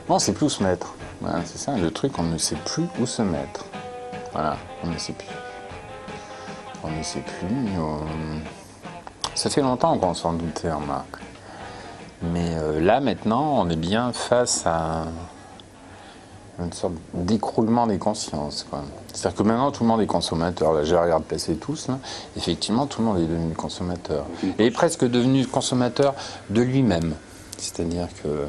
Non, on ne sait plus où se mettre. Voilà, c'est ça le truc, on ne sait plus où se mettre. Voilà, on ne sait plus. On ne sait plus. Ça fait longtemps qu'on s'en doutait, remarque. Mais là, maintenant, on est bien face à une sorte d'écroulement des consciences, quoi. C'est-à-dire que maintenant, tout le monde est consommateur. Là, je regarde passer tous, là. Effectivement, tout le monde est devenu consommateur. Et est presque devenu consommateur de lui-même. C'est-à-dire que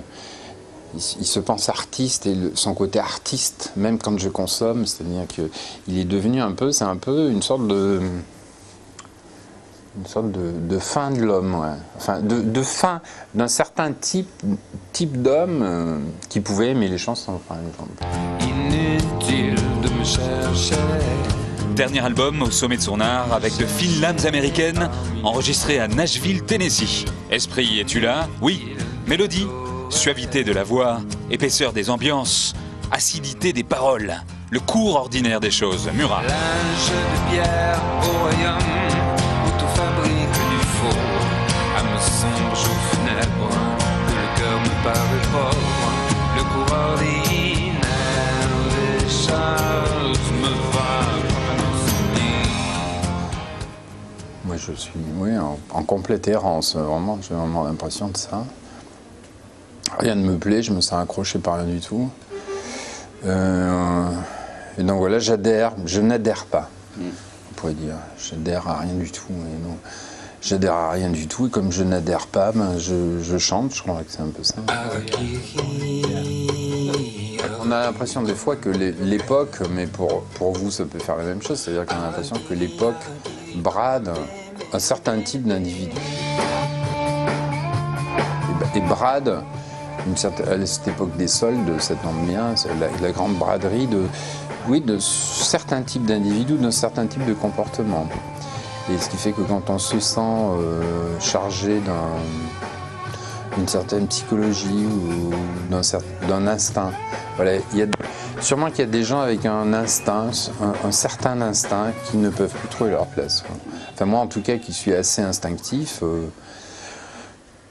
il se pense artiste et son côté artiste, même quand je consomme, c'est-à-dire qu'il est devenu un peu, c'est un peu une sorte de fin de l'homme, ouais. Enfin, de fin d'un certain type d'homme qui pouvait aimer les chansons, par exemple. Inutile de me chercher. Dernier album au sommet de son art avec de fines lames américaines, enregistré à Nashville, Tennessee. Esprit, es-tu là? Oui. Mélodie, suavité de la voix, épaisseur des ambiances, acidité des paroles, le cours ordinaire des choses. Murat. Linge de pierre au royaume où tout fabrique du faux. Âme sombre, joue funèbre, le cœur me paraît pauvre. Le cours ordinaire des choses me va comme un insomnie. Moi, je suis en complète errance, vraiment, j'ai vraiment l'impression de ça. Rien ne me plaît, je me sens accroché par rien du tout. Et donc voilà, je n'adhère pas, on pourrait dire. J'adhère à rien du tout. Et non, j'adhère à rien du tout, et comme je n'adhère pas, ben je chante, je crois que c'est un peu ça. On a l'impression des fois que l'époque, mais pour vous ça peut faire la même chose, c'est-à-dire qu'on a l'impression que l'époque brade un certain type d'individu. Et brade, à cette époque des soldes, ça tombe bien, la grande braderie de certains types d'individus, d'un certain type de comportement. Et ce qui fait que quand on se sent chargé d'une certaine psychologie ou d'un instinct, voilà, sûrement qu'il y a des gens avec un instinct, un certain instinct, qui ne peuvent plus trouver leur place, quoi. Enfin moi en tout cas qui suis assez instinctif,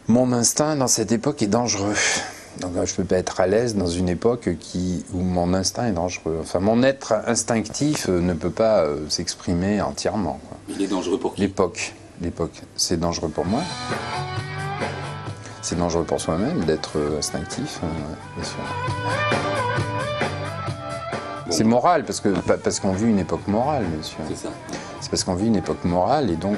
mon instinct dans cette époque est dangereux. Donc je ne peux pas être à l'aise dans une époque où mon instinct est dangereux. Enfin, mon être instinctif ne peut pas s'exprimer entièrement, quoi. Il est dangereux pour qui? L'époque. C'est dangereux pour moi. C'est dangereux pour soi-même d'être instinctif, bien sûr. Bon. C'est moral, parce qu'on vit une époque morale, bien sûr. C'est ça. C'est parce qu'on vit une époque morale, et donc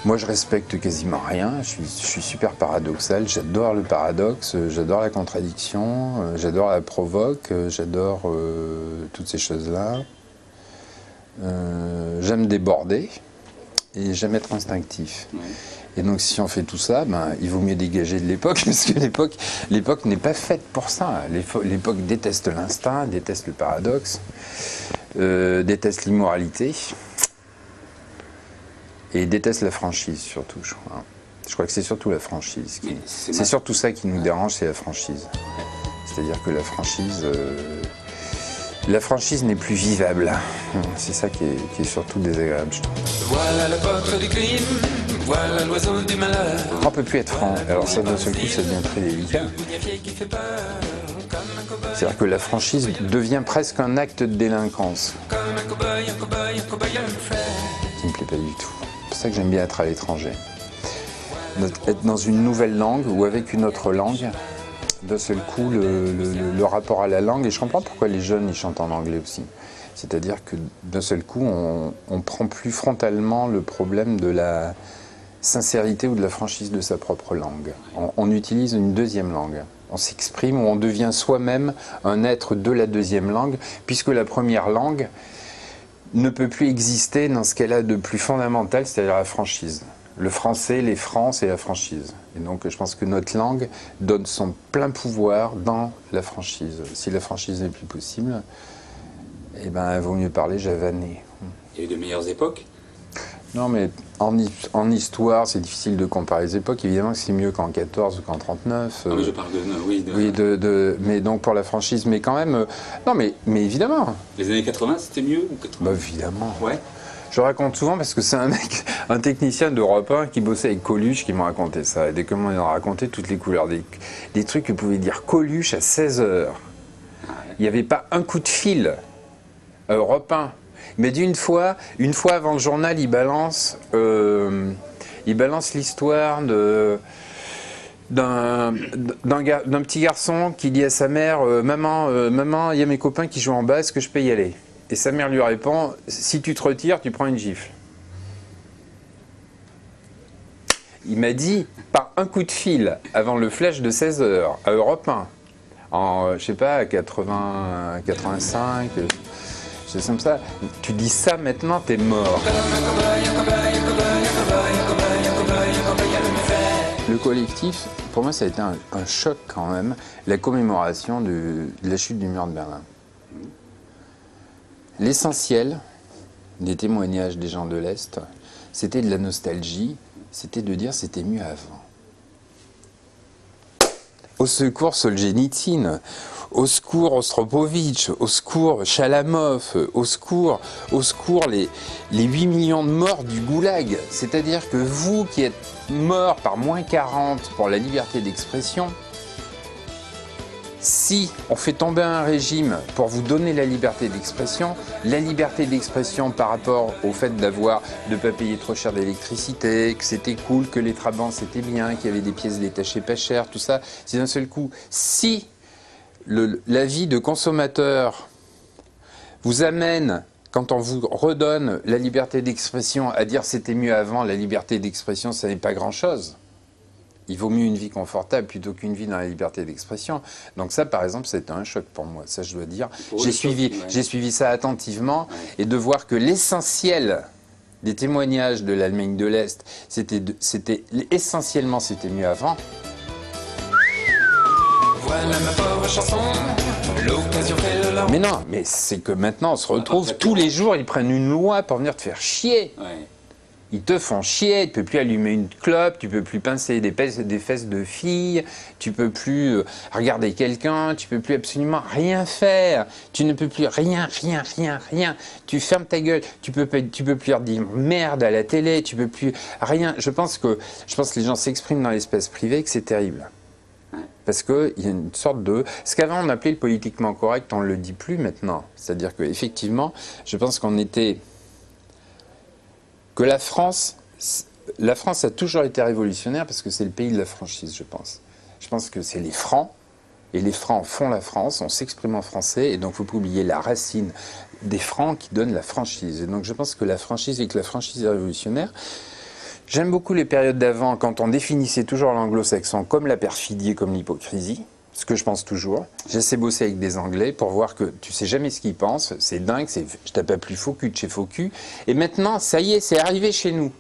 moi, je respecte quasiment rien, je suis super paradoxal, j'adore le paradoxe, j'adore la contradiction, j'adore la provoque, j'adore toutes ces choses-là. J'aime déborder et j'aime être instinctif. Ouais. Et donc, si on fait tout ça, ben, il vaut mieux dégager de l'époque, parce que l'époque n'est pas faite pour ça. L'époque déteste l'instinct, déteste le paradoxe, déteste l'immoralité. Et déteste la franchise, surtout, je crois. Je crois que c'est surtout la franchise. C'est surtout ça qui nous dérange, c'est la franchise. C'est-à-dire que la franchise n'est plus vivable. C'est ça qui est surtout désagréable, je trouve. Voilà l'apôtre du crime, voilà l'oiseau du malheur. On ne peut plus être franc. Alors ça, d'un seul coup, ça devient très délicat. C'est-à-dire que la franchise devient presque un acte de délinquance. Qui ne me plaît pas du tout. C'est pour ça que j'aime bien être à l'étranger. Être dans une nouvelle langue ou avec une autre langue, d'un seul coup, le rapport à la langue, et je comprends pourquoi les jeunes ils chantent en anglais aussi. C'est-à-dire que d'un seul coup, on prend plus frontalement le problème de la sincérité ou de la franchise de sa propre langue. On utilise une deuxième langue. On s'exprime ou on devient soi-même un être de la deuxième langue, puisque la première langue ne peut plus exister dans ce qu'elle a de plus fondamental, c'est-à-dire la franchise. Le français, les francs, c'est la franchise. Et donc je pense que notre langue donne son plein pouvoir dans la franchise. Si la franchise n'est plus possible, eh ben, il vaut mieux parler javanais. Il y a eu de meilleures époques? Non, mais en histoire, c'est difficile de comparer les époques. Évidemment que c'est mieux qu'en 14 ou qu'en 39. Non, mais je parle mais donc pour la franchise, mais quand même... non, mais évidemment. Les années 80, c'était mieux ou 80? Bah, évidemment. Ouais. Je raconte souvent parce que c'est un mec, un technicien d'Europe 1 qui bossait avec Coluche qui m'a raconté ça. Et dès que il m'a raconté toutes les couleurs, des trucs que pouvait dire Coluche à 16h. Il n'y avait pas un coup de fil à Europe 1. Mais une fois avant le journal, il balance l'histoire d'un petit garçon qui dit à sa mère maman, il y a mes copains qui jouent en bas, est-ce que je peux y aller? Et sa mère lui répond, si tu te retires, tu prends une gifle. Il m'a dit, par un coup de fil, avant le flash de 16h, à Europe 1, en, je sais pas, 80, 85, c'est comme ça. Tu dis ça maintenant, t'es mort. Le collectif, pour moi, ça a été un choc quand même, la commémoration de la chute du mur de Berlin. L'essentiel des témoignages des gens de l'Est, c'était de la nostalgie, c'était de dire c'était mieux avant. Au secours Solzhenitsyn, au secours Rostropovitch, au secours Chalamov, au secours les 8 millions de morts du goulag. C'est-à-dire que vous qui êtes morts par moins 40 pour la liberté d'expression, si on fait tomber un régime pour vous donner la liberté d'expression par rapport au fait de ne pas payer trop cher d'électricité, que c'était cool, que les trabants c'était bien, qu'il y avait des pièces détachées pas chères, tout ça, c'est d'un seul coup. Si la vie de consommateur vous amène, quand on vous redonne la liberté d'expression, à dire c'était mieux avant, la liberté d'expression ça n'est pas grand-chose. Il vaut mieux une vie confortable plutôt qu'une vie dans la liberté d'expression. Donc ça, par exemple, c'était un choc pour moi. Ça, je dois dire. J'ai suivi ça attentivement et de voir que l'essentiel des témoignages de l'Allemagne de l'Est, essentiellement, c'était mieux avant. Voilà ma pauvre chanson, l'occasion fait le larron. Mais non, mais c'est que maintenant, on se retrouve tous les jours, ils prennent une loi pour venir te faire chier. Ouais. Ils te font chier, tu ne peux plus allumer une clope, tu ne peux plus pincer des fesses de filles, tu ne peux plus regarder quelqu'un, tu ne peux plus absolument rien faire. Tu ne peux plus rien. Tu fermes ta gueule, tu peux plus leur dire merde à la télé, tu ne peux plus rien. Je pense que les gens s'expriment dans l'espace privé, que c'est terrible. Parce qu'il y a une sorte de... Ce qu'avant on appelait le politiquement correct, on ne le dit plus maintenant. C'est-à-dire qu'effectivement, je pense qu'on était... que la France a toujours été révolutionnaire parce que c'est le pays de la franchise, je pense. Je pense que c'est les Francs, et les Francs font la France, on s'exprime en français, et donc il ne faut pas oublier la racine des Francs qui donne la franchise. Et donc je pense que la franchise est révolutionnaire. J'aime beaucoup les périodes d'avant, quand on définissait toujours l'anglo-saxon comme la perfidie, comme l'hypocrisie. Ce que je pense toujours. J'essaie de bosser avec des Anglais pour voir que tu sais jamais ce qu'ils pensent. C'est dingue, je tape pas plus faux cul de chez faux cul. Et maintenant, ça y est, c'est arrivé chez nous.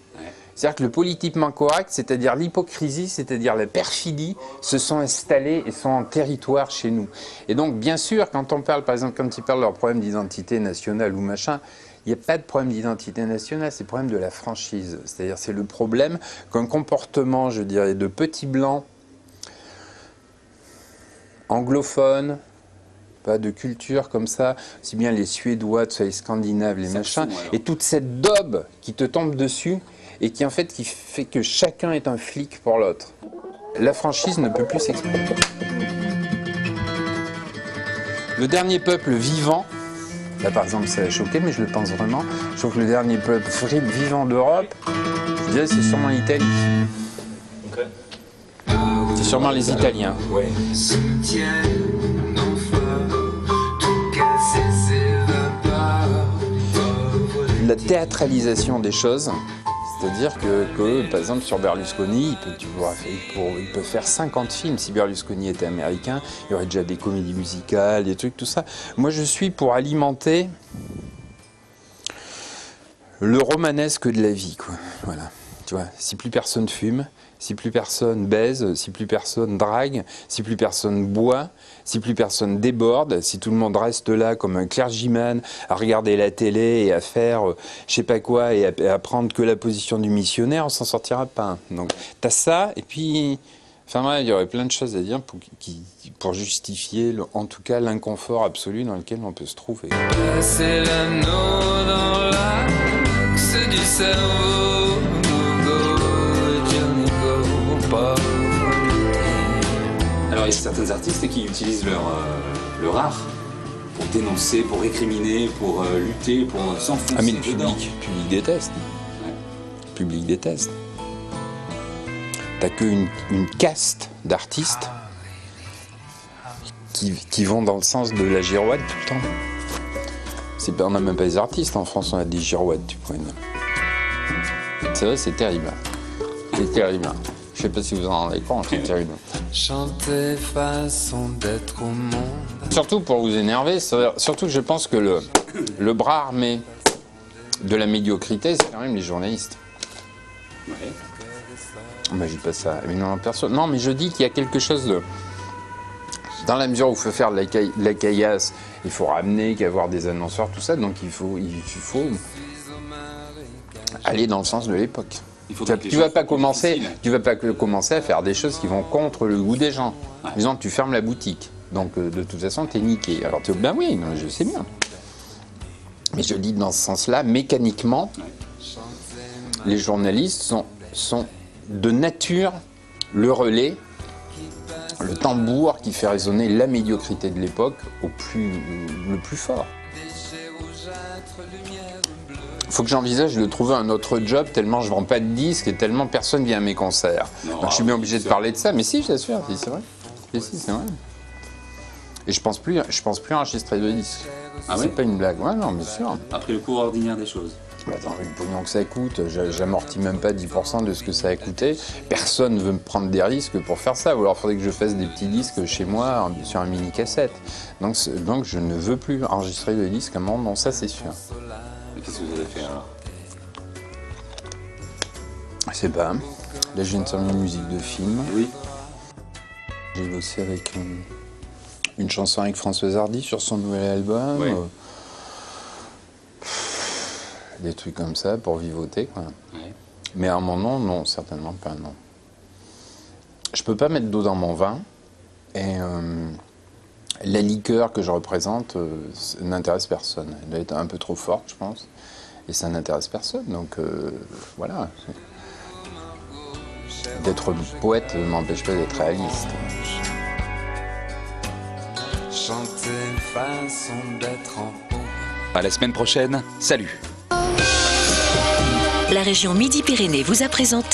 C'est-à-dire que le politiquement correct, c'est-à-dire l'hypocrisie, c'est-à-dire la perfidie, se sont installés et sont en territoire chez nous. Et donc, bien sûr, quand on parle, par exemple, quand ils parlent de leur problème d'identité nationale ou machin, il n'y a pas de problème d'identité nationale, c'est le problème de la franchise. C'est-à-dire, c'est le problème qu'un comportement, je dirais, de petits blancs, anglophones, pas de culture comme ça, aussi bien les Suédois, les Scandinaves, les machins, et toute cette daube qui te tombe dessus et qui fait que chacun est un flic pour l'autre. La franchise ne peut plus s'exprimer. Le dernier peuple vivant, là par exemple ça a choqué, mais je le pense vraiment, je trouve que le dernier peuple vivant d'Europe, je dirais c'est sûrement l'Italie. Okay. C'est sûrement les Italiens. Ouais. La théâtralisation des choses, c'est-à-dire que par exemple sur Berlusconi, il peut faire 50 films. Si Berlusconi était américain, il y aurait déjà des comédies musicales, des trucs, tout ça. Moi je suis pour alimenter le romanesque de la vie, quoi. Voilà. Tu vois, si plus personne fume, si plus personne baise, si plus personne drague, si plus personne boit, si plus personne déborde, si tout le monde reste là comme un clergyman à regarder la télé et à faire je sais pas quoi et à prendre que la position du missionnaire, on s'en sortira pas. Donc t'as ça et puis... Enfin voilà, il y aurait plein de choses à dire pour justifier en tout cas l'inconfort absolu dans lequel on peut se trouver. C'est l'anneau dans la c'est du cerveau. Go, go, Johnny, go, pas Alors il y a certains artistes qui utilisent leur art pour dénoncer, pour récriminer, pour lutter, pour s'enfoncer Ah mais le dedans. public déteste. Le public déteste. T'as qu'une caste d'artistes qui vont dans le sens de la girouette tout le temps. On n'a même pas des artistes en France, on a des girouettes, tu pourrais dire. C'est vrai, c'est terrible. C'est terrible. Je sais pas si vous en rendez compte, c'est terrible. chanter façon d'être au monde. Surtout pour vous énerver, surtout que je pense que le bras armé de la médiocrité, c'est quand même les journalistes. Ouais. Bah, je dis pas ça évidemment personne. Non, mais je dis qu'il y a quelque chose de... Dans la mesure où il faut faire de la caillasse, il faut ramener, qu'il y avoir des annonceurs, tout ça, donc il faut aller dans le sens de l'époque. Tu vas pas commencer à faire des choses qui vont contre le goût des gens. Ouais. Disons que tu fermes la boutique, donc de toute façon t'es niqué. Alors ben oui, non, je sais bien. Mais je dis dans ce sens-là, mécaniquement, les journalistes sont de nature le relais, le tambour qui fait résonner la médiocrité de l'époque le plus fort. Il faut que j'envisage de trouver un autre job tellement je vends pas de disques et tellement personne vient à mes concerts. Non, donc je suis bien obligé de parler de ça, mais si, j'assure, si, c'est vrai. Si, c'est vrai. Et je pense plus enregistrer de disques. Ah ouais C'est pas une blague. Ouais, non, bien sûr. Après le cours ordinaire des choses. Mais attends, le pognon que ça coûte, j'amortis même pas 10% de ce que ça a coûté. Personne ne veut me prendre des risques pour faire ça. Ou alors il faudrait que je fasse des petits disques chez moi sur un mini cassette. Donc je ne veux plus enregistrer de disques à un moment, non, ça c'est sûr. Et qu'est-ce que vous avez fait alors? Je sais pas. Là je viens de sortir une musique de film. Oui. J'ai bossé avec une chanson avec Françoise Hardy sur son nouvel album. Ouais. Des trucs comme ça pour vivoter, quoi. Ouais. Mais à mon nom, non, certainement pas, non. Je peux pas mettre d'eau dans mon vin. Et la liqueur que je représente n'intéresse personne. Elle doit être un peu trop forte, je pense. Et ça n'intéresse personne. Donc voilà. D'être poète ne m'empêche pas d'être réaliste. Chanter façon d'être en haut. À la semaine prochaine, salut. La région Midi-Pyrénées vous a présenté